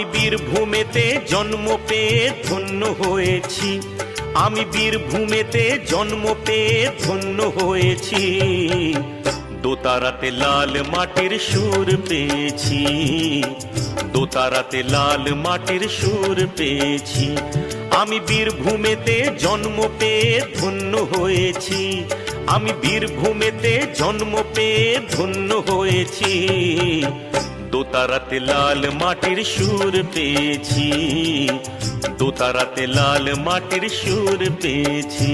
আমি বীরভূমেতে জন্ম পেয়ে ধন্য হয়েছি, আমি বীরভূমেতে জন্ম পেয়ে ধন্য হয়েছি। দোতারাতে লাল মাটির সুর পেয়েছি, দোতারাতে লাল মাটির সুর পেয়েছি। আমি বীরভূমেতে জন্ম পেয়ে ধন্য হয়েছি, আমি বীরভূমেতে জন্ম পেয়ে ধন্য হয়েছি। দোতারাতে লাল মাটির সুর পেয়েছি, দোতারাতে লাল মাটির সুর পেয়েছি।